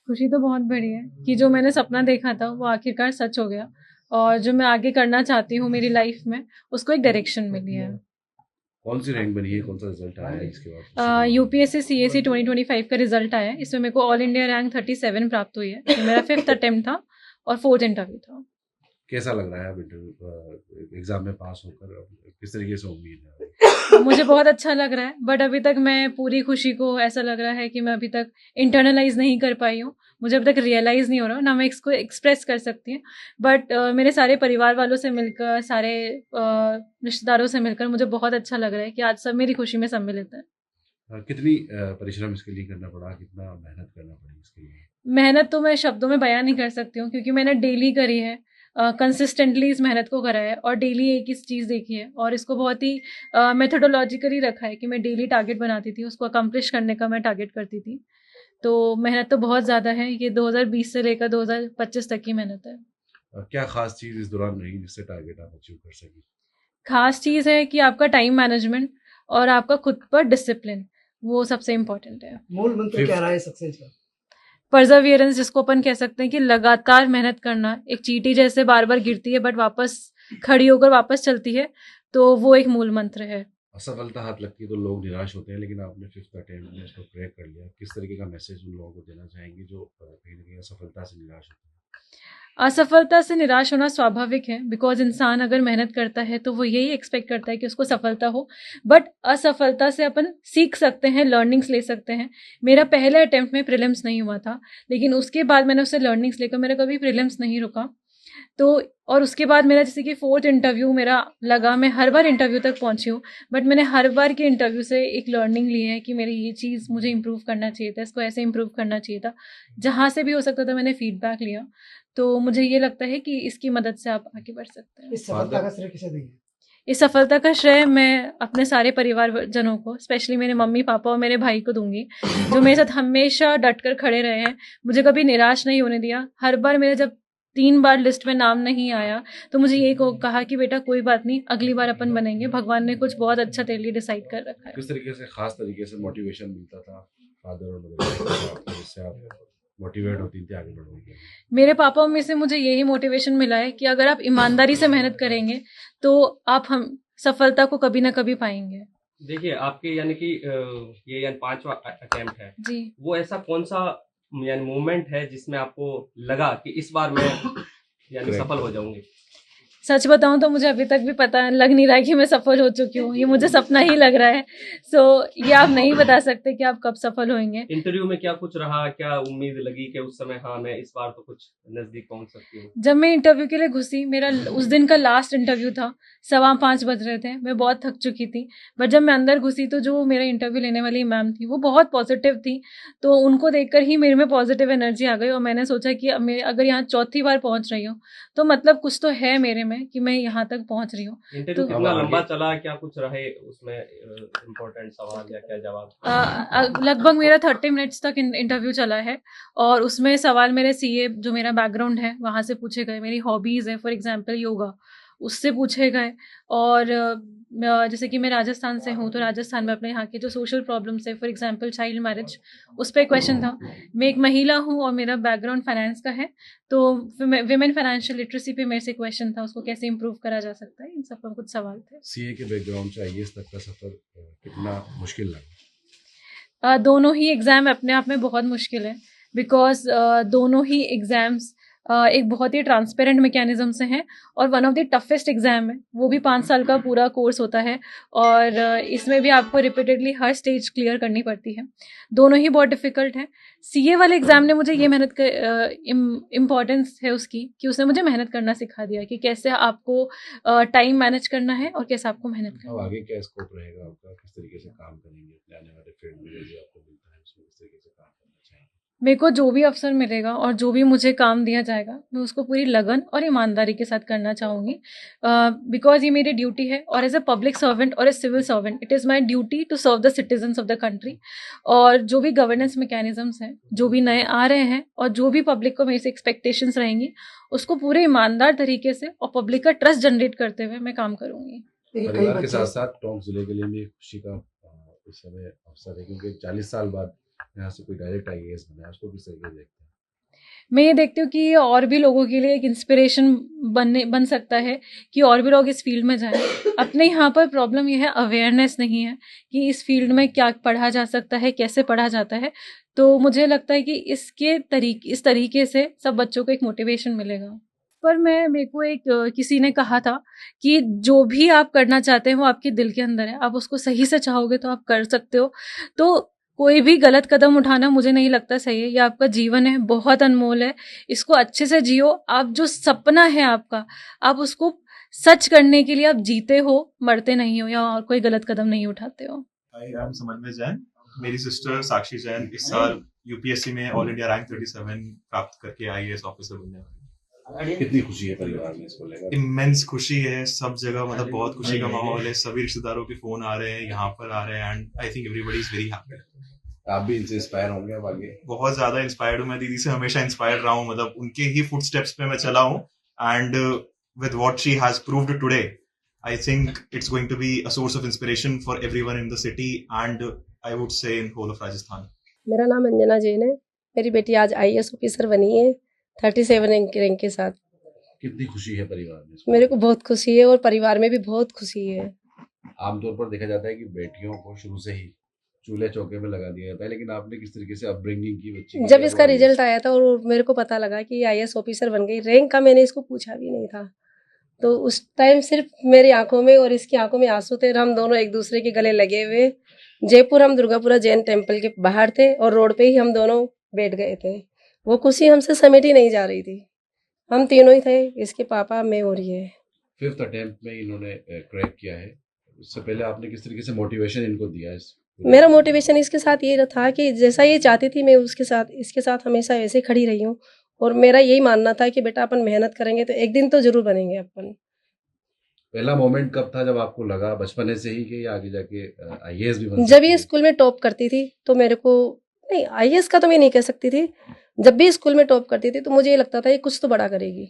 खुशी तो बहुत बड़ी है कि जो मैंने सपना देखा था वो आखिरकार सच हो गया, और जो मैं आगे करना चाहती हूँ मेरी लाइफ में उसको एक डायरेक्शन मिली है। कौन सी रैंक बनी है, कौन सा रिजल्ट आया है इसके बाद खुशी का माहौल है? यूपीएससी सीएससी 2025 का रिजल्ट आया है। इसमें मेरे को ऑल इंडिया रैंक 37 प्राप्त हुई है। ये मेरा 5th अटेम्प्ट था और 4th इंटरव्यू था। कैसा लग रहा है अब एग्जाम में पास होकर? अब किस तरीके से उम्मीद है? मुझे बहुत अच्छा लग रहा है, बट अभी तक मैं पूरी खुशी को ऐसा लग रहा है कि मैं अभी तक इंटरनलाइज नहीं कर पाई हूँ। मुझे अभी तक रियलाइज़ नहीं हो रहा ना मैं इसको एक्सप्रेस कर सकती हूँ। बट मेरे सारे परिवार वालों से मिलकर, सारे रिश्तेदारों से मिलकर मुझे बहुत अच्छा लग रहा है कि आज सब मेरी खुशी में सम्मिलित है। कितनी परिश्रम इसके लिए करना पड़ा, कितना मेहनत करना पड़ी इसके लिए? मेहनत तो मैं शब्दों में बयान नहीं कर सकती हूँ, क्योंकि मैंने डेली करी है, कंसिस्टेंटली इस मेहनत को करा है और डेली एक ही चीज़ देखी है, और इसको बहुत ही मेथोडोलॉजिकली रखा है कि मैं डेली टारगेट बनाती थी, उसको अकम्प्लिश करने का मैं टारगेट करती थी। तो मेहनत तो बहुत ज़्यादा है, ये 2020 से लेकर 2025 तक की मेहनत है। क्या खास चीज इस दौरान रही जिससे टारगेट आप अचीव कर सकी? खास चीज़ है कि आपका टाइम मैनेजमेंट और आपका खुद पर डिसिप्लिन, वो सबसे इम्पोर्टेंट है। मूल मंत्र क्या रहा है सक्सेस का? परजर्वियरेंस, जिसको अपन कह सकते हैं कि लगातार मेहनत करना। एक चींटी जैसे बार बार गिरती है बट वापस खड़ी होकर वापस चलती है, तो वो एक मूल मंत्र है। असफलता हाथ लगती है तो लोग निराश होते हैं, लेकिन आपने फिफ्थ अटेम्प्ट में इसको क्रैक कर लिया। किस तरीके का मैसेज उन लोगों को देना चाहेंगे जो कहीं ना कहीं असफलता से निराश होते हैं? असफलता से निराश होना स्वाभाविक है, बिकॉज इंसान अगर मेहनत करता है तो वो यही एक्सपेक्ट करता है कि उसको सफलता हो। बट असफलता से अपन सीख सकते हैं, लर्निंग्स ले सकते हैं। मेरा पहले अटेम्प्ट में प्रीलिम्स नहीं हुआ था, लेकिन उसके बाद मैंने उससे लर्निंग्स लेकर मेरा कभी प्रीलिम्स नहीं रुका। तो और उसके बाद मेरा जैसे कि 4th इंटरव्यू मेरा लगा, मैं हर बार इंटरव्यू तक पहुंची हूँ, बट मैंने हर बार के इंटरव्यू से एक लर्निंग ली है कि मेरी ये चीज़ मुझे इम्प्रूव करना चाहिए था, इसको ऐसे इम्प्रूव करना चाहिए था। जहाँ से भी हो सकता था मैंने फीडबैक लिया। तो मुझे ये लगता है कि इसकी मदद से आप आगे बढ़ सकते हैं। इस सफलता का श्रेय किसे देंगे? इस सफलता का श्रेय मैं अपने सारे परिवारजनों को, स्पेशली मेरे मम्मी पापा और मेरे भाई को दूंगी, जो मेरे साथ हमेशा डट कर खड़े रहे हैं, मुझे कभी निराश नहीं होने दिया। हर बार मेरे जब 3 बार लिस्ट में नाम नहीं आया तो मुझे ये कहा कि बेटा कोई बात नहीं, अगली बार अपन बनेंगे, भगवान ने कुछ बहुत अच्छा तेरे लिए डिसाइड कर रखा है। किस तरीके से, खास तरीके से मोटिवेशन मिलता था फादर और मदर, जिससे आप मोटिवेट होती थी आगे बढ़ने के लिए? मेरे पापा मम्मी से मुझे यही मोटिवेशन मिला है कि अगर आप ईमानदारी से मेहनत करेंगे तो आप हम सफलता को कभी ना कभी पाएंगे। देखिए आपके यानी कि ये यानी 5वां अटेम्प्ट है जी। वो ऐसा कौन सा यानी मोमेंट है जिसमें आपको लगा कि इस बार मैं यानी सफल हो जाऊंगी? सच बताऊं तो मुझे अभी तक भी पता लग नहीं रहा है कि मैं सफल हो चुकी हूँ, ये मुझे सपना ही लग रहा है। सो ये आप नहीं बता सकते कि आप कब सफल होंगे। इंटरव्यू में क्या कुछ रहा, क्या उम्मीद लगी कि उस समय हाँ मैं इस बार तो कुछ नजदीक पहुंच सकती हूँ? जब मैं इंटरव्यू के लिए घुसी, मेरा उस दिन का लास्ट इंटरव्यू था, 5:15 बज रहे थे, मैं बहुत थक चुकी थी। बट जब मैं अंदर घुसी तो जो मेरा इंटरव्यू लेने वाली मैम थी वो बहुत पॉजिटिव थी, तो उनको देखकर ही मेरे में पॉजिटिव एनर्जी आ गई और मैंने सोचा कि अब मैं अगर यहाँ चौथी बार पहुंच रही हूँ तो मतलब कुछ तो है मेरे में कि मैं यहाँ तक पहुंच रही हूँ। इंटरव्यू तो कितना लंबा चला, क्या कुछ रहे उसमें इम्पोर्टेंट सवाल या क्या जवाब? लगभग मेरा 30 मिनट्स तक इंटरव्यू चला है, और उसमें सवाल मेरे सीए, जो मेरा बैकग्राउंड है वहाँ से पूछे गए, मेरी हॉबीज़ है फॉर एग्जांपल योगा, उससे पूछे गए। और जैसे कि मैं राजस्थान से हूँ तो राजस्थान में अपने यहाँ के जो सोशल प्रॉब्लम्स है, फॉर एग्जांपल चाइल्ड मैरिज, उस पर क्वेश्चन था। मैं एक महिला हूँ और मेरा बैकग्राउंड फाइनेंस का है, तो विमेन फाइनेंशियल लिटरेसी पे मेरे से क्वेश्चन था, उसको कैसे इम्प्रूव करा जा सकता है, इन सब पर कुछ सवाल थे। सीए के बैकग्राउंड से आईएएस तक का सफर कितना मुश्किल लगा? दोनों ही एग्ज़ाम अपने आप में बहुत मुश्किल है, बिकॉज दोनों ही एग्ज़ाम्स एक बहुत ही ट्रांसपेरेंट मैकेनिज्म से हैं, और one of the toughest exam है, वो भी 5 साल का पूरा कोर्स होता है, और इसमें भी आपको रिपीटेडली हर स्टेज क्लियर करनी पड़ती है। दोनों ही बहुत डिफ़िकल्ट हैं। सीए वाले एग्ज़ाम ने मुझे ये मेहनत का इम्पॉर्टेंस है उसकी, कि उसने मुझे मेहनत करना सिखा दिया कि कैसे आपको टाइम मैनेज करना है और कैसे आपको मेहनत करना अब है। आगे क्या स्कोप रहेगा आपका, किस तरीके से काम करेंगे अपने आने वाले फील्ड में, जो आपको मिलता है उसमें किस तरीके से काम करना चाहिए? मेरे को जो भी अवसर मिलेगा और जो भी मुझे काम दिया जाएगा, मैं उसको पूरी लगन और ईमानदारी के साथ करना चाहूँगी, बिकॉज ये मेरी ड्यूटी है, और एज अ पब्लिक सर्वेंट और a civil servant it is my duty to serve the citizens of the country. और जो भी गवर्नेंस मैकेनिज्म्स हैं, जो भी नए आ रहे हैं, और जो भी पब्लिक को मेरे से एक्सपेक्टेशंस रहेंगी, उसको पूरे ईमानदार तरीके से और पब्लिक का ट्रस्ट जनरेट करते हुए मैं काम करूँगी। परिवार के साथ साथ टोंक जिले के लिए भी एक खुशी का इस समय अवसर है, क्योंकि 40 साल बाद यहाँ से कोई डायरेक्ट आईएएस बना है, उसको किस तरीके से देखते हैं? मैं ये देखती हूँ कि ये और भी लोगों के लिए एक इंस्पिरेशन बन सकता है कि और भी लोग इस फील्ड में जाएं। अपने यहाँ पर प्रॉब्लम ये है, अवेयरनेस नहीं है कि इस फील्ड में क्या पढ़ा जा सकता है, कैसे पढ़ा जाता है। तो मुझे लगता है कि इस तरीके से सब बच्चों को एक मोटिवेशन मिलेगा। पर मेरे को एक किसी ने कहा था कि जो भी आप करना चाहते हैं वो आपके दिल के अंदर है, आप उसको सही से चाहोगे तो आप कर सकते हो। तो कोई भी गलत कदम उठाना मुझे नहीं लगता सही है। ये आपका जीवन है, बहुत अनमोल है, इसको अच्छे से जियो। आप जो सपना है आपका, आप उसको सच करने के लिए आप जीते हो, मरते नहीं हो या और कोई गलत कदम नहीं उठाते हो। आई एम समन्वय जैन। मेरी सिस्टर साक्षी जैन इस साल यूपीएससी में ऑल इंडिया रैंक 37 प्राप्त करके आईएएस ऑफिसर बनने वाली है। कितनी खुशी है परिवार में इसको लेकर? इमेंस खुशी है, सब जगह मतलब बहुत खुशी का माहौल है, सभी रिश्तेदारों के फोन आ रहे हैं, यहाँ पर आ रहे हैं and I think everybody is very happy. आप भी इनसे इंस्पायर होंगे अब आगे? बहुत ज्यादा इंस्पायर्ड हूँ मैं, दीदी से हमेशा इंस्पायर्ड रहा हूँ, मतलब उनके ही फुटस्टेप्स पे मैं चला हूँ and with what she has proved today I think it's going to be a source of inspiration for everyone in the city and I would say in whole of Rajasthan. मेरा नाम अंजना जैन है। मेरी बेटी आज आईएएस ऑफिसर बनी है 37 rank के साथ। कितनी खुशी है परिवार में? मेरे को बहुत खुशी है और परिवार में भी बहुत खुशी है। आमतौर पर देखा जाता है कि बेटियों को शुरू से ही चूल्हे चौके में लगा दिया जाता है, लेकिन आपने किस तरीके से अपब्रिंगिंग की बच्ची की? जब इसका रिजल्ट आया था और मेरे को पता लगा कि आईएएस ऑफिसर बन गई, रैंक का मैंने इसको पूछा भी नहीं था, तो उस टाइम सिर्फ मेरी आंखों में और इसकी आंखों में आंसू थे। हम दोनों एक दूसरे के गले लगे हुए, जयपुर हम दुर्गापुरा जैन टेम्पल के बाहर थे और रोड पे ही हम दोनों बैठ गए थे। वो खुशी हमसे समेटी नहीं जा रही थी। हम तीनों ही थे, इसके पापा, मैं और ये। 5th अटेम्प्ट में इन्होंने क्रैक किया है। उससे पहले आपने किस तरीके से मोटिवेशन इनको दिया है? मेरा मोटिवेशन इसके साथ ये था कि जैसा ये चाहती थी मैं इसके साथ हमेशा ऐसे खड़ी रही हूँ और मेरा यही मानना था कि बेटा अपन मेहनत करेंगे तो एक दिन तो जरूर बनेंगे अपन। पहला मोमेंट कब था जब आपको लगा बचपने से ही कि आगे जाके आईएएस भी बन जब ये स्कूल में टॉप करती थी तो मेरे को, नहीं आईएएस का तो मैं नहीं कह सकती थी, जब भी स्कूल में टॉप करती थी तो मुझे ये लगता था ये कुछ तो बड़ा करेगी।